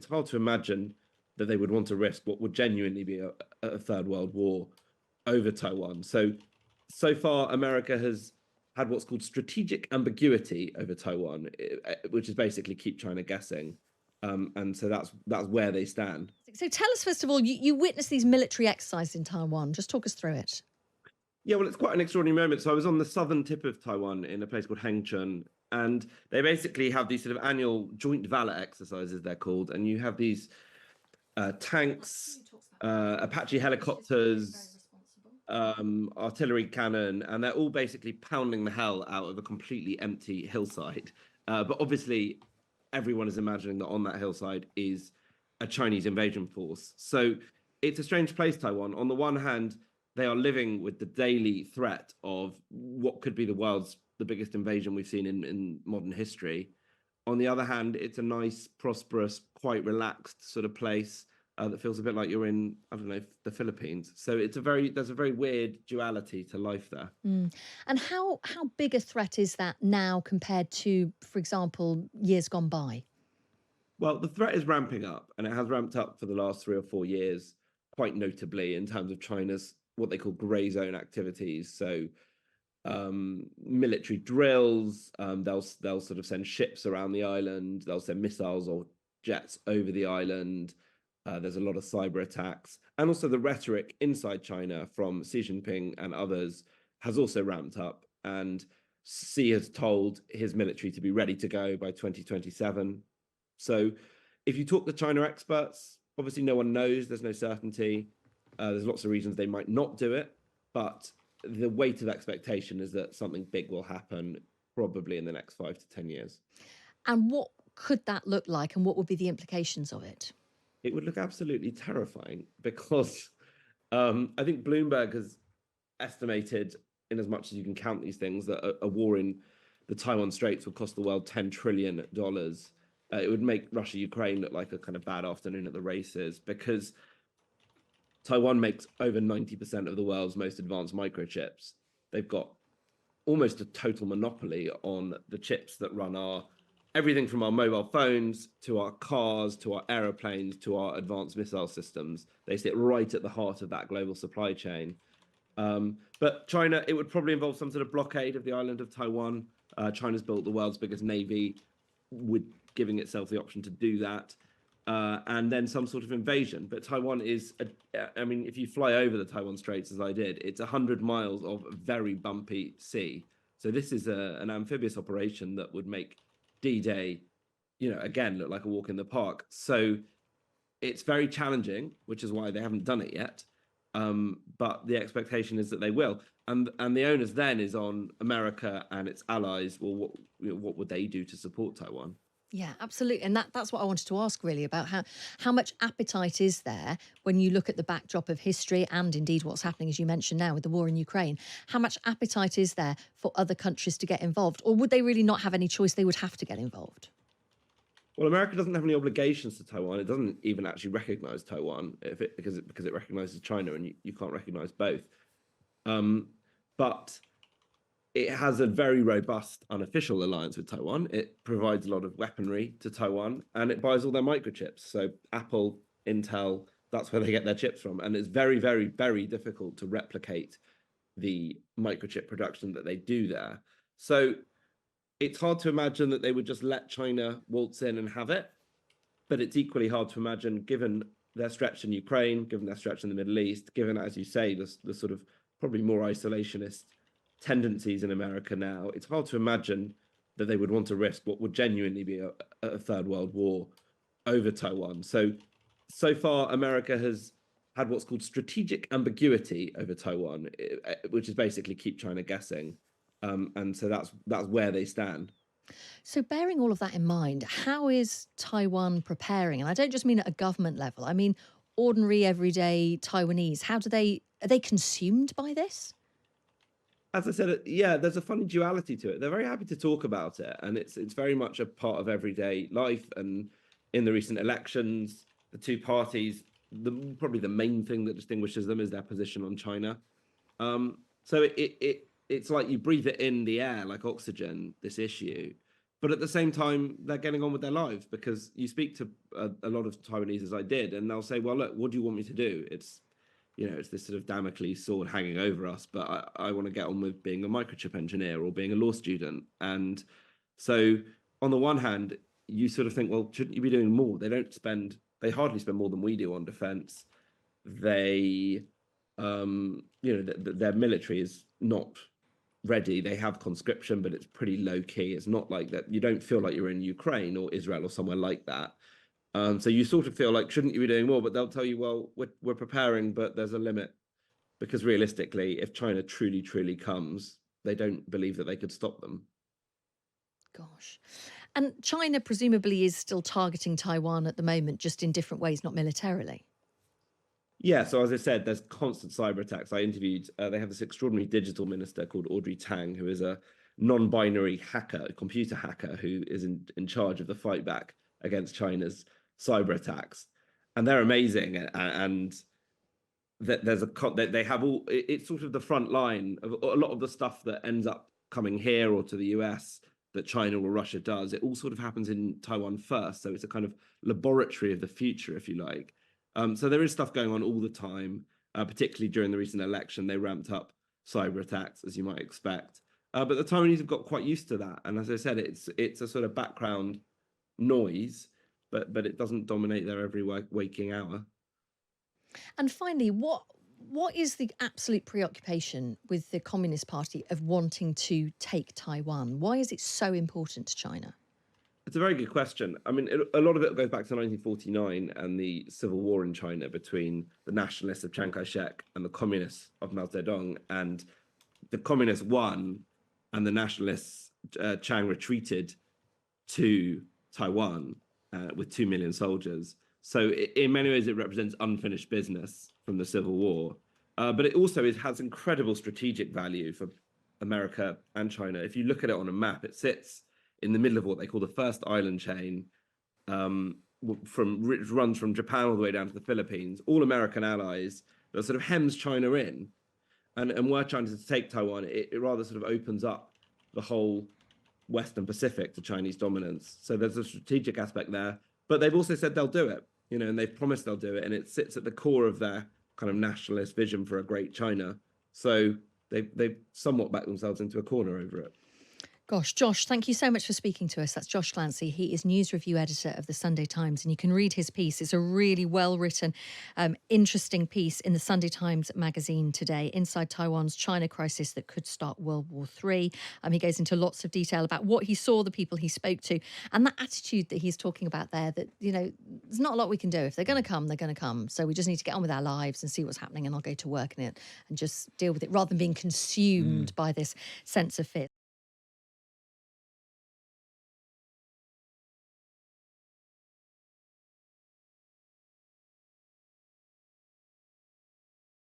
it's hard to imagine that they would want to risk what would genuinely be a third world war over Taiwan. So far, America has had what's called strategic ambiguity over Taiwan, which is basically keep China guessing. And so that's where they stand. So tell us, first of all, you witnessed these military exercises in Taiwan. Just talk us through it. Yeah, well, it's quite an extraordinary moment. So I was on the southern tip of Taiwan in a place called Hengchun, and they basically have these sort of annual joint valor exercises, they're called, and you have these tanks, Apache helicopters, artillery cannon, and they're all basically pounding the hell out of a completely empty hillside. But obviously, everyone is imagining that on that hillside is a Chinese invasion force. So it's a strange place, Taiwan. On the one hand, they are living with the daily threat of what could be the biggest invasion we've seen in modern history. On the other hand, it's a nice, prosperous, quite relaxed sort of place that feels a bit like you're in, I don't know, the Philippines. So there's a very weird duality to life there. And how big a threat is that now compared to, for example, years gone by? Well, the threat is ramping up, and it has ramped up for the last 3 or 4 years, quite notably in terms of China's what they call grey zone activities. So military drills. They'll sort of send ships around the island. They'll send missiles or jets over the island. There's a lot of cyber attacks, and also the rhetoric inside China from Xi Jinping and others has also ramped up. And Xi has told his military to be ready to go by 2027. So, if you talk to China experts, obviously no one knows. There's no certainty. There's lots of reasons they might not do it, but the weight of expectation is that something big will happen probably in the next 5 to 10 years. And what could that look like, and what would be the implications of it? It would look absolutely terrifying because I think Bloomberg has estimated, in as much as you can count these things, that a war in the Taiwan Straits would cost the world $10 trillion. It would make Russia-Ukraine look like a kind of bad afternoon at the races because Taiwan makes over 90% of the world's most advanced microchips. They've got almost a total monopoly on the chips that run everything from our mobile phones to our cars to our aeroplanes to our advanced missile systems. They sit right at the heart of that global supply chain. But China, it would probably involve some sort of blockade of the island of Taiwan. China's built the world's biggest navy, with giving itself the option to do that. And then some sort of invasion. But Taiwan I mean, if you fly over the Taiwan Straits, as I did, it's 100 miles of very bumpy sea. So this is an amphibious operation that would make D-Day, again, look like a walk in the park. So it's very challenging, which is why they haven't done it yet. But the expectation is that they will. And the onus then is on America and its allies. Well, what would they do to support Taiwan? Yeah, absolutely. And that's what I wanted to ask really about how much appetite is there when you look at the backdrop of history and indeed what's happening, as you mentioned now, with the war in Ukraine. How much appetite is there for other countries to get involved? Or would they really not have any choice? They would have to get involved? Well, America doesn't have any obligations to Taiwan. It doesn't even actually recognize Taiwan because it recognizes China, and you can't recognize both. But it has a very robust unofficial alliance with Taiwan. It provides a lot of weaponry to Taiwan, and it buys all their microchips. So Apple, Intel, that's where they get their chips from. And it's very, very, very difficult to replicate the microchip production that they do there. So it's hard to imagine that they would just let China waltz in and have it. But it's equally hard to imagine, given their stretch in Ukraine, given their stretch in the Middle East, given, as you say, the sort of probably more isolationist tendencies in America now, it's hard to imagine that they would want to risk what would genuinely be a third world war over Taiwan. So far, America has had what's called strategic ambiguity over Taiwan, which is basically keep China guessing. And so that's where they stand. So, bearing all of that in mind, how is Taiwan preparing? And I don't just mean at a government level. I mean, ordinary, everyday Taiwanese. Are they consumed by this? As I said, yeah, there's a funny duality to it. They're very happy to talk about it, and it's very much a part of everyday life. And in the recent elections, the two parties, probably the main thing that distinguishes them is their position on China. So it's like you breathe it in the air like oxygen, this issue, but at the same time, they're getting on with their lives, because you speak to a lot of Taiwanese, as I did, and they'll say, well, look, what do you want me to do? It's this sort of Damocles sword hanging over us, but I want to get on with being a microchip engineer or being a law student. And so on the one hand, you sort of think, well, shouldn't you be doing more? They hardly spend more than we do on defense. They, their military is not ready. They have conscription, but it's pretty low key. It's not like that. You don't feel like you're in Ukraine or Israel or somewhere like that. So you sort of feel like, shouldn't you be doing more? But they'll tell you, well, we're preparing, but there's a limit, because realistically, if China truly, truly comes, they don't believe that they could stop them. Gosh. And China presumably is still targeting Taiwan at the moment, just in different ways, not militarily. Yeah, so as I said, there's constant cyber attacks. I interviewed, they have this extraordinary digital minister called Audrey Tang, who is a non-binary hacker, a computer hacker, who is in charge of the fight back against China's cyber attacks. And they're amazing. And that they have all, it's sort of the front line of a lot of the stuff that ends up coming here or to the US that China or Russia does. It all sort of happens in Taiwan first. So it's a kind of laboratory of the future, if you like. So there is stuff going on all the time, particularly during the recent election. They ramped up cyber attacks, as you might expect. But the Taiwanese have got quite used to that. And as I said, it's a sort of background noise, but it doesn't dominate their every waking hour. And finally, what is the absolute preoccupation with the Communist Party of wanting to take Taiwan? Why is it so important to China? It's a very good question. I mean, a lot of it goes back to 1949 and the civil war in China between the nationalists of Chiang Kai-shek and the communists of Mao Zedong. And the communists won, and the nationalists, Chiang retreated to Taiwan with 2 million soldiers. So in many ways, it represents unfinished business from the Civil War. But it also has incredible strategic value for America and China. If you look at it on a map, it sits in the middle of what they call the first island chain, which runs from Japan all the way down to the Philippines, all American allies, that sort of hems China in. And were China to take Taiwan, it rather sort of opens up the whole Western Pacific to Chinese dominance. So there's a strategic aspect there. But they've also said they'll do it, and they've promised they'll do it. And it sits at the core of their kind of nationalist vision for a great China. So they've somewhat backed themselves into a corner over it. Gosh, Josh, thank you so much for speaking to us. That's Josh Glancy. He is news review editor of the Sunday Times, and you can read his piece. It's a really well-written, interesting piece in the Sunday Times magazine today, Inside Taiwan's China Crisis That Could Start World War III. He goes into lots of detail about what he saw, the people he spoke to, and that attitude that he's talking about there, that, there's not a lot we can do. If they're going to come, they're going to come. So we just need to get on with our lives and see what's happening, and I'll go to work in it and just deal with it rather than being consumed by this sense of fear.